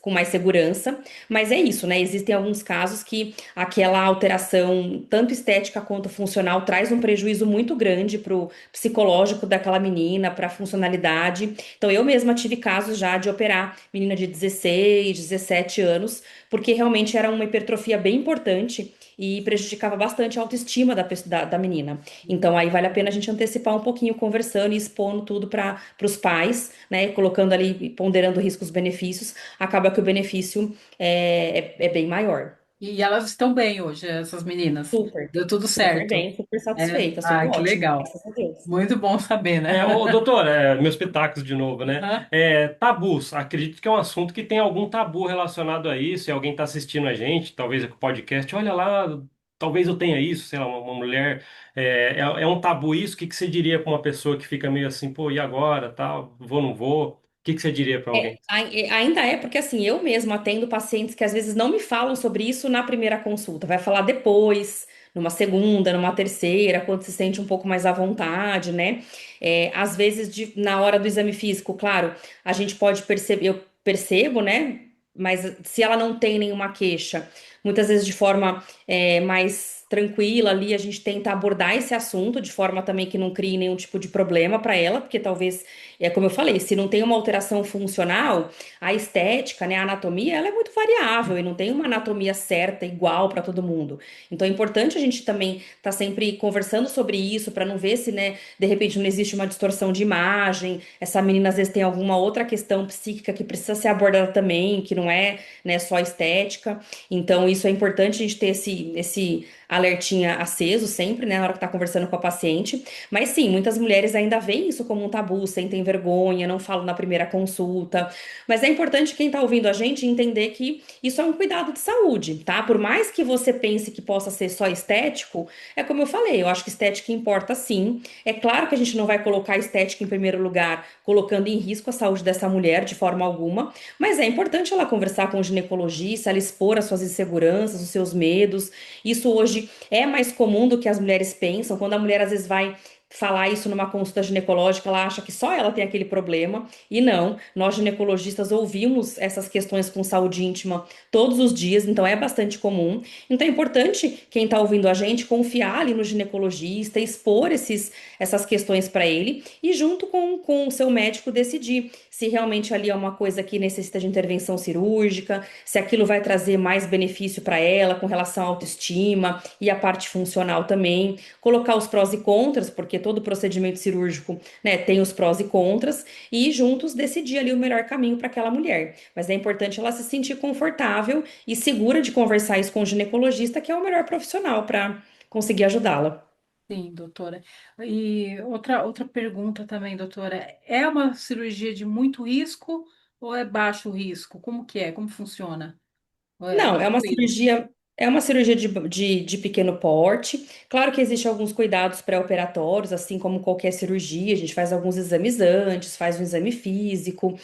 com mais segurança. Mas é isso, né? Existem alguns casos que aquela alteração, tanto estética quanto funcional, traz um prejuízo muito grande para o psicológico daquela menina, para a funcionalidade. Então, eu mesma tive casos já de operar menina de 16, 17 anos, porque realmente era uma hipertrofia bem importante e prejudicava bastante a autoestima da menina. Então, aí vale a pena a gente antecipar um pouquinho, conversando e expondo tudo para os pais, né? Colocando ali, ponderando riscos-benefícios, acaba que o benefício é bem maior. E elas estão bem hoje, essas meninas. Super, Deu tudo super certo. bem, super É? satisfeitas, tudo Ah, que ótimo, legal. graças a Deus. Muito bom saber, né? Ô, doutor, meus pitacos de novo, né? Aham. Tabus, acredito que é um assunto que tem algum tabu relacionado a isso, e alguém está assistindo a gente, talvez com o podcast, olha lá, talvez eu tenha isso, sei lá, uma mulher, é um tabu isso, o que que você diria para uma pessoa que fica meio assim, pô, e agora, tal, vou, não vou? O que que você diria para alguém? Ainda é porque assim, eu mesma atendo pacientes que às vezes não me falam sobre isso na primeira consulta, vai falar depois, numa segunda, numa terceira, quando se sente um pouco mais à vontade, né? Às vezes, na hora do exame físico, claro, a gente pode perceber, eu percebo, né? Mas se ela não tem nenhuma queixa, muitas vezes de forma mais tranquila ali, a gente tenta abordar esse assunto de forma também que não crie nenhum tipo de problema para ela, porque talvez como eu falei, se não tem uma alteração funcional, a estética, né, a anatomia, ela é muito variável e não tem uma anatomia certa, igual para todo mundo. Então é importante a gente também estar sempre conversando sobre isso para não ver se, né, de repente não existe uma distorção de imagem, essa menina às vezes tem alguma outra questão psíquica que precisa ser abordada também, que não é, né, só estética. Então isso é importante a gente ter esse alertinha aceso sempre, né, na hora que tá conversando com a paciente. Mas sim, muitas mulheres ainda veem isso como um tabu, sentem vergonha, não falam na primeira consulta. Mas é importante quem tá ouvindo a gente entender que isso é um cuidado de saúde, tá? Por mais que você pense que possa ser só estético, é como eu falei, eu acho que estética importa sim. É claro que a gente não vai colocar a estética em primeiro lugar, colocando em risco a saúde dessa mulher de forma alguma, mas é importante ela conversar com o ginecologista, ela expor as suas inseguranças, os seus medos. Isso hoje é mais comum do que as mulheres pensam. Quando a mulher às vezes vai falar isso numa consulta ginecológica, ela acha que só ela tem aquele problema, e não, nós ginecologistas ouvimos essas questões com saúde íntima todos os dias, então é bastante comum. Então é importante quem está ouvindo a gente confiar ali no ginecologista, expor essas questões para ele e junto com o seu médico decidir se realmente ali é uma coisa que necessita de intervenção cirúrgica, se aquilo vai trazer mais benefício para ela com relação à autoestima e a parte funcional também, colocar os prós e contras, porque todo procedimento cirúrgico, né, tem os prós e contras, e juntos decidir ali o melhor caminho para aquela mulher. Mas é importante ela se sentir confortável e segura de conversar isso com o ginecologista, que é o melhor profissional para conseguir ajudá-la. Sim, doutora. E outra pergunta também, doutora. É uma cirurgia de muito risco ou é baixo risco? Como que é? Como funciona? Ou é Não, tranquilo? é uma cirurgia de pequeno porte. Claro que existem alguns cuidados pré-operatórios, assim como qualquer cirurgia, a gente faz alguns exames antes, faz um exame físico,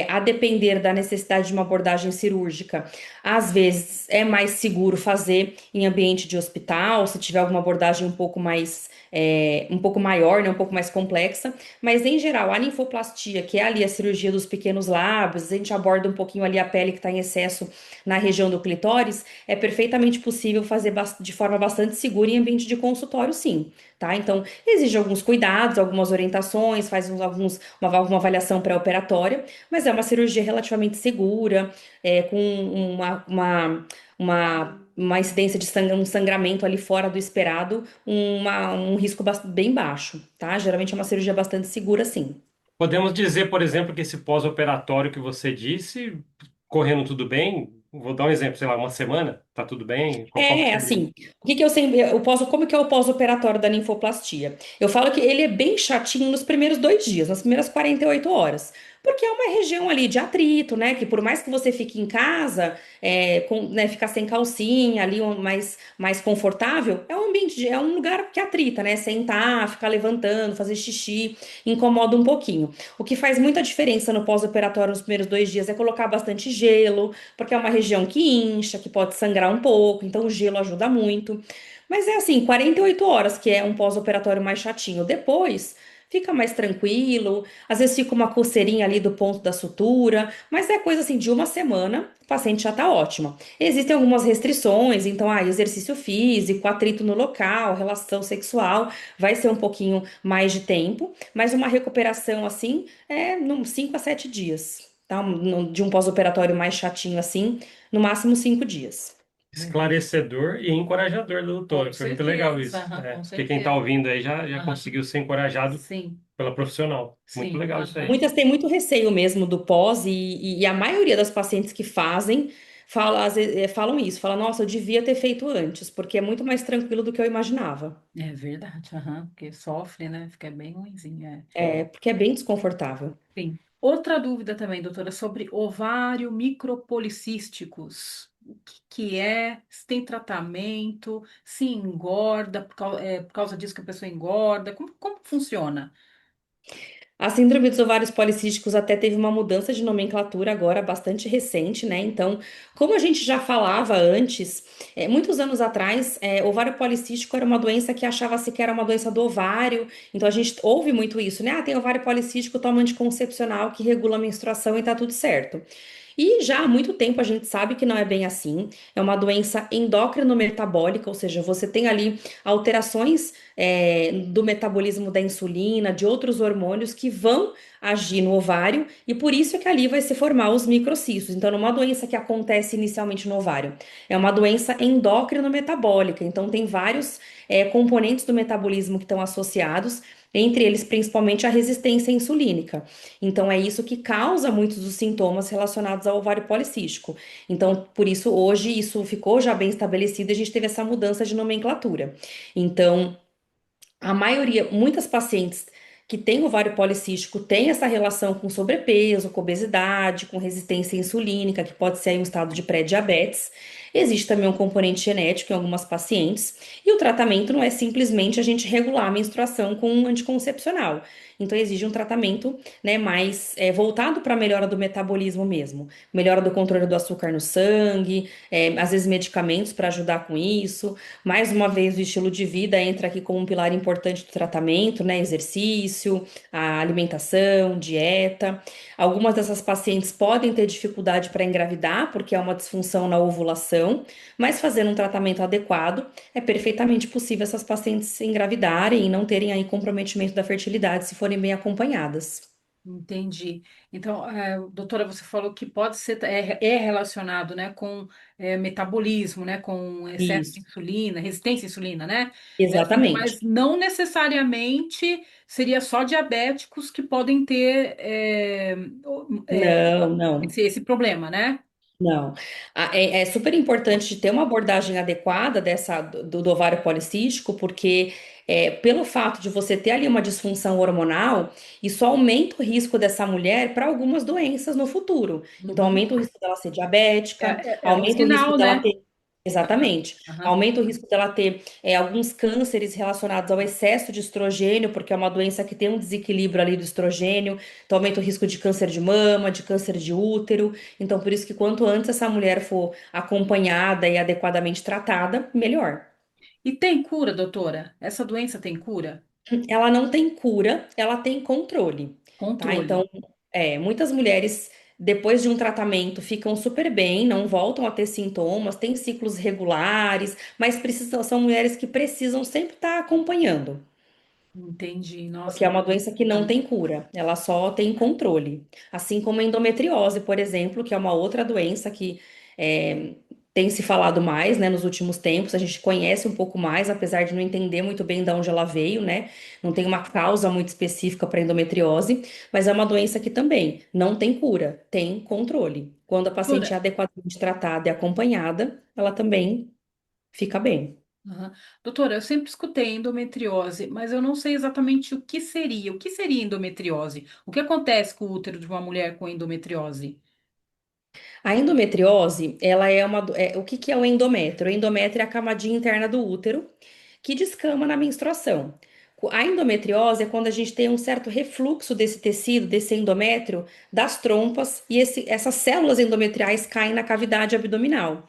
a depender da necessidade de uma abordagem cirúrgica. Às vezes é mais seguro fazer em ambiente de hospital, se tiver alguma abordagem um pouco maior, né, um pouco mais complexa, mas em geral, a linfoplastia, que é ali a cirurgia dos pequenos lábios, a gente aborda um pouquinho ali a pele que está em excesso na região do clitóris, é perfeitamente possível fazer de forma bastante segura em ambiente de consultório, sim, tá? Então, exige alguns cuidados, algumas orientações, alguma avaliação pré-operatória, mas é uma cirurgia relativamente segura, com uma incidência de um sangramento ali fora do esperado, um risco bem baixo, tá? Geralmente é uma cirurgia bastante segura, sim. Podemos dizer, por exemplo, que esse pós-operatório que você disse, correndo tudo bem, vou dar um exemplo, sei lá, uma semana, tá tudo bem? Qual que seria? Assim, o que que eu sempre, como que é o pós-operatório da linfoplastia? Eu falo que ele é bem chatinho nos primeiros 2 dias, nas primeiras 48 horas, porque é uma região ali de atrito, né, que por mais que você fique em casa, né, ficar sem calcinha ali, mais confortável, é um ambiente, é um lugar que atrita, né, sentar, ficar levantando, fazer xixi, incomoda um pouquinho. O que faz muita diferença no pós-operatório nos primeiros 2 dias é colocar bastante gelo, porque é uma região que incha, que pode sangrar recuperar um pouco, então o gelo ajuda muito. Mas é assim, 48 horas que é um pós-operatório mais chatinho. Depois fica mais tranquilo, às vezes fica uma coceirinha ali do ponto da sutura, mas é coisa assim de uma semana, o paciente já tá ótima. Existem algumas restrições, então, exercício físico, atrito no local, relação sexual, vai ser um pouquinho mais de tempo, mas uma recuperação assim é 5 a 7 dias, tá? De um pós-operatório mais chatinho assim, no máximo 5 dias. Uhum. Esclarecedor e encorajador, Com doutora. Foi muito legal certeza, isso. aham, É, com porque quem está certeza. ouvindo aí já Aham. conseguiu ser encorajado Sim, pela profissional. Muito sim, legal isso aham. aí. Muitas têm muito receio mesmo do pós, e a maioria das pacientes que fazem falam isso, falam, nossa, eu devia ter feito antes, porque é muito mais tranquilo do que eu imaginava. É verdade, aham, porque sofre, né? Fica bem ruimzinho, é. É, porque é bem desconfortável. Sim. Outra dúvida também, doutora, sobre ovário micropolicísticos. O que que é? Se tem tratamento? Se engorda por causa disso que a pessoa engorda? Como funciona? A síndrome dos ovários policísticos até teve uma mudança de nomenclatura agora bastante recente, né? Então, como a gente já falava antes, muitos anos atrás, ovário policístico era uma doença que achava-se que era uma doença do ovário. Então, a gente ouve muito isso, né? Ah, tem ovário policístico, toma anticoncepcional que regula a menstruação e tá tudo certo. E já há muito tempo a gente sabe que não é bem assim. É uma doença endócrino-metabólica, ou seja, você tem ali alterações do metabolismo da insulina, de outros hormônios que vão agir no ovário, e por isso é que ali vai se formar os microcistos. Então, não é uma doença que acontece inicialmente no ovário, é uma doença endócrino-metabólica. Então, tem vários componentes do metabolismo que estão associados, entre eles principalmente a resistência insulínica. Então, é isso que causa muitos dos sintomas relacionados ao ovário policístico. Então, por isso, hoje, isso ficou já bem estabelecido e a gente teve essa mudança de nomenclatura. Então, a maioria, muitas pacientes que têm ovário policístico têm essa relação com sobrepeso, com obesidade, com resistência insulínica, que pode ser aí um estado de pré-diabetes. Existe também um componente genético em algumas pacientes, e o tratamento não é simplesmente a gente regular a menstruação com um anticoncepcional. Então, exige um tratamento, né, mais voltado para a melhora do metabolismo mesmo, melhora do controle do açúcar no sangue, às vezes medicamentos para ajudar com isso. Mais uma vez, o estilo de vida entra aqui como um pilar importante do tratamento, né? Exercício, a alimentação, dieta. Algumas dessas pacientes podem ter dificuldade para engravidar, porque é uma disfunção na ovulação, mas fazendo um tratamento adequado, é perfeitamente possível essas pacientes engravidarem e não terem aí comprometimento da fertilidade se forem bem acompanhadas. Entendi. Então, doutora, você falou que pode ser, é relacionado, né, com metabolismo, né, com excesso de Isso, insulina, resistência à insulina, né? exatamente. Mas não necessariamente seria só diabéticos que podem ter Não, não. esse problema, né? Não. É super importante de ter uma abordagem adequada do ovário policístico, porque pelo fato de você ter ali uma disfunção hormonal, isso aumenta o risco dessa mulher para algumas doenças no futuro. Então, Uhum. aumenta o risco dela ser diabética, É um aumenta o risco sinal, dela né? ter. Exatamente. Aham. Aumenta o risco dela ter alguns cânceres relacionados ao excesso de estrogênio, porque é uma doença que tem um desequilíbrio ali do estrogênio. Então, aumenta o risco de câncer de mama, de câncer de útero. Então, por isso que quanto antes essa mulher for acompanhada e adequadamente tratada, melhor. E tem cura, doutora? Essa doença tem cura? Ela não tem cura, ela tem controle, tá? Controle. Então, muitas mulheres, depois de um tratamento, ficam super bem, não voltam a ter sintomas, têm ciclos regulares, mas são mulheres que precisam sempre estar acompanhando. Entendi. Porque Nossa, é uma doença que não aham. tem cura, ela só tem controle. Assim como a endometriose, por exemplo, que é uma outra doença que é, tem se falado mais, né, nos últimos tempos. A gente conhece um pouco mais, apesar de não entender muito bem de onde ela veio, né? Não tem uma causa muito específica para endometriose, mas é uma doença que também não tem cura, tem controle. Quando a paciente é Doutora, adequadamente tratada e acompanhada, ela também fica bem. aham. Doutora, eu sempre escutei endometriose, mas eu não sei exatamente o que seria. O que seria endometriose? O que acontece com o útero de uma mulher com endometriose? A endometriose, ela o que que é o endométrio? O endométrio é a camadinha interna do útero que descama na menstruação. A endometriose é quando a gente tem um certo refluxo desse tecido, desse endométrio, das trompas, e essas células endometriais caem na cavidade abdominal.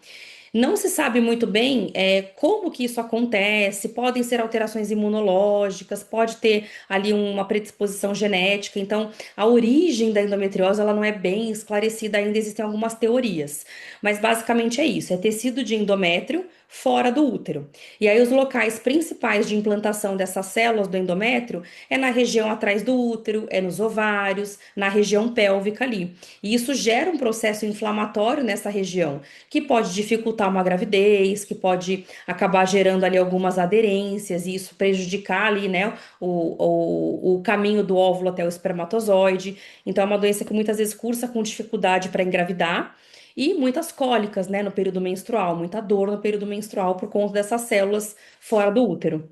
Não se sabe muito bem como que isso acontece, podem ser alterações imunológicas, pode ter ali uma predisposição genética. Então, a origem da endometriose ela não é bem esclarecida ainda, existem algumas teorias. Mas basicamente é isso, é tecido de endométrio fora do útero. E aí os locais principais de implantação dessas células do endométrio é na região atrás do útero, é nos ovários, na região pélvica ali. E isso gera um processo inflamatório nessa região que pode dificultar uma gravidez, que pode acabar gerando ali algumas aderências e isso prejudicar ali, né, o caminho do óvulo até o espermatozoide. Então, é uma doença que muitas vezes cursa com dificuldade para engravidar e muitas cólicas, né, no período menstrual, muita dor no período menstrual por conta dessas células fora do útero.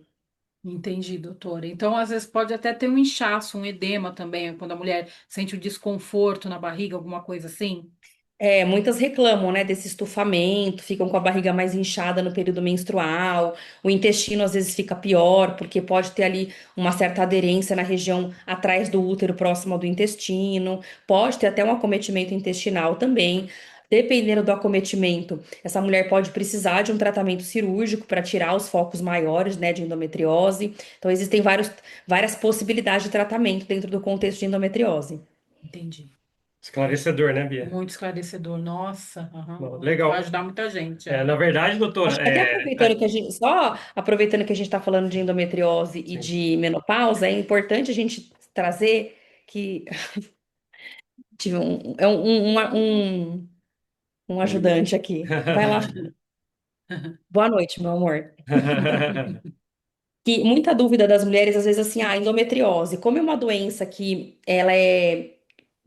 Entendi, doutora. Então, às vezes pode até ter um inchaço, um edema também, quando a mulher sente o desconforto na barriga, alguma coisa assim. É, muitas reclamam, né, desse estufamento, ficam com a barriga mais inchada no período menstrual, o intestino às vezes fica pior, porque pode ter ali uma certa aderência na região atrás do útero, próxima do intestino, pode ter até um acometimento intestinal também. Dependendo do acometimento, essa mulher pode precisar de um tratamento cirúrgico para tirar os focos maiores, né, de endometriose. Então, existem várias possibilidades de tratamento dentro do contexto de endometriose. Entendi. Entendi. Esclarecedor, né, Bia? Muito esclarecedor. Nossa, Bom, aham. Vai legal. ajudar muita gente. Na verdade, doutora, Acho que até aproveitando que a gente, só aproveitando que a gente está falando de endometriose e sim. de menopausa, é importante a gente trazer que tive um ajudante aqui. Vai lá. Boa noite, meu amor. Que muita dúvida das mulheres, às vezes, assim, endometriose, como é uma doença que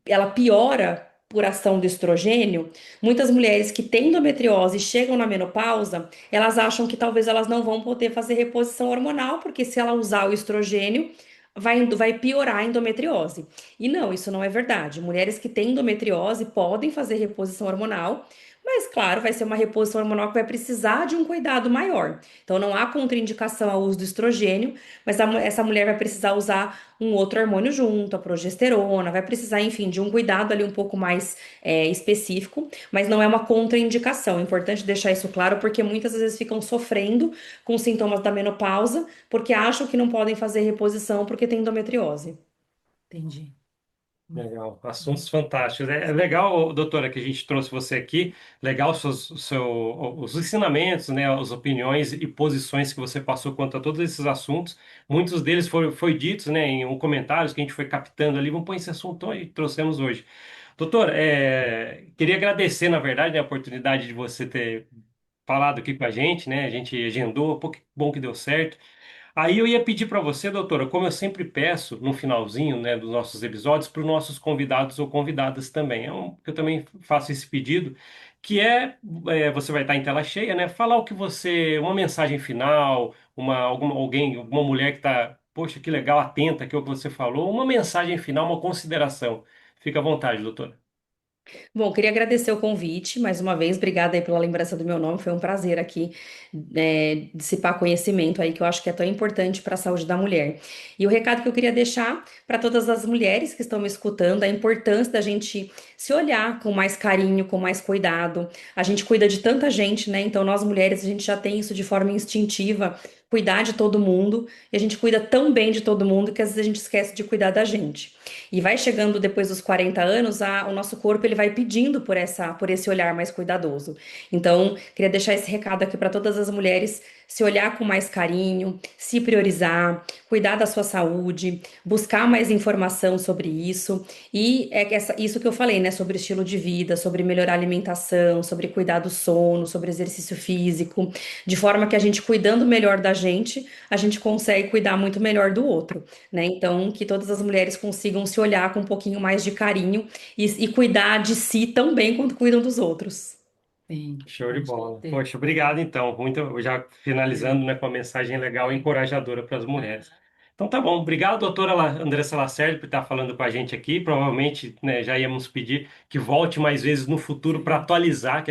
ela piora por ação do estrogênio, muitas mulheres que têm endometriose e chegam na menopausa, elas acham que talvez elas não vão poder fazer reposição hormonal, porque se ela usar o estrogênio, vai piorar a endometriose. E não, isso não é verdade. Mulheres que têm endometriose podem fazer reposição hormonal, mas claro, vai ser uma reposição hormonal que vai precisar de um cuidado maior. Então não há contraindicação ao uso do estrogênio, mas essa mulher vai precisar usar um outro hormônio junto, a progesterona, vai precisar, enfim, de um cuidado ali um pouco mais específico, mas não é uma contraindicação. É importante deixar isso claro, porque muitas vezes ficam sofrendo com sintomas da menopausa, porque acham que não podem fazer reposição porque tem endometriose. Entendi. Hum, Legal, hum. assuntos fantásticos. É legal, doutora, que a gente trouxe você aqui. Legal os ensinamentos, né, as opiniões e posições que você passou quanto a todos esses assuntos. Muitos deles foi ditos, né, em comentários que a gente foi captando ali. Vamos pôr esse assunto e trouxemos hoje. Doutor, queria agradecer, na verdade, né, a oportunidade de você ter falado aqui com a gente, né? A gente agendou, pô, que bom que deu certo. Aí eu ia pedir para você, doutora, como eu sempre peço no finalzinho, né, dos nossos episódios, para os nossos convidados ou convidadas também. Eu também faço esse pedido, que você vai estar em tela cheia, né? Falar o que uma mensagem final, alguma mulher que está, poxa, que legal, atenta que é o que você falou, uma mensagem final, uma consideração. Fica à vontade, doutora. Bom, queria agradecer o convite mais uma vez. Obrigada aí pela lembrança do meu nome. Foi um prazer aqui dissipar conhecimento aí que eu acho que é tão importante para a saúde da mulher. E o recado que eu queria deixar para todas as mulheres que estão me escutando, a importância da gente se olhar com mais carinho, com mais cuidado. A gente cuida de tanta gente, né? Então nós mulheres a gente já tem isso de forma instintiva. Cuidar de todo mundo, e a gente cuida tão bem de todo mundo que às vezes a gente esquece de cuidar da gente. E vai chegando depois dos 40 anos, o nosso corpo ele vai pedindo por esse olhar mais cuidadoso. Então, queria deixar esse recado aqui para todas as mulheres se olhar com mais carinho, se priorizar, cuidar da sua saúde, buscar mais informação sobre isso. E isso que eu falei, né, sobre estilo de vida, sobre melhorar a alimentação, sobre cuidar do sono, sobre exercício físico, de forma que a gente cuidando melhor da gente, a gente consegue cuidar muito melhor do outro, né? Então, que todas as mulheres consigam se olhar com um pouquinho mais de carinho e cuidar de si tão bem quanto cuidam dos outros. Sim, Show de com bola. certeza. Poxa, obrigado então. Muito, já finalizando, né, com uma mensagem legal e encorajadora para as mulheres. Então tá bom. Obrigado, doutora Andressa Lacerda, por estar falando com a gente aqui. Provavelmente, né, já íamos pedir que volte mais vezes no futuro para Sim. atualizar, que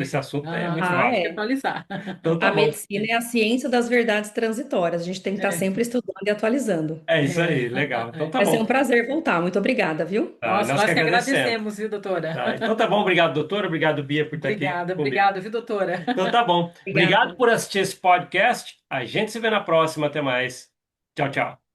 esse É. assunto é Aham, muito Ah, temos que válido. é. atualizar. Então tá A bom. medicina é a ciência das verdades transitórias. A gente tem que estar É, sempre estudando e atualizando. É isso é, aí, legal. Então tá Vai ser um bom. prazer voltar. Muito obrigada, viu? Tá, Nossa, nós que nós que agradecemos. agradecemos, viu, doutora? Tá, então tá bom. Obrigado, doutora. Obrigado, Bia, por estar aqui Obrigada, comigo. obrigada, viu, doutora? Então tá bom. Obrigado Obrigada. por assistir esse podcast. A gente se vê na próxima. Até mais. Tchau, tchau.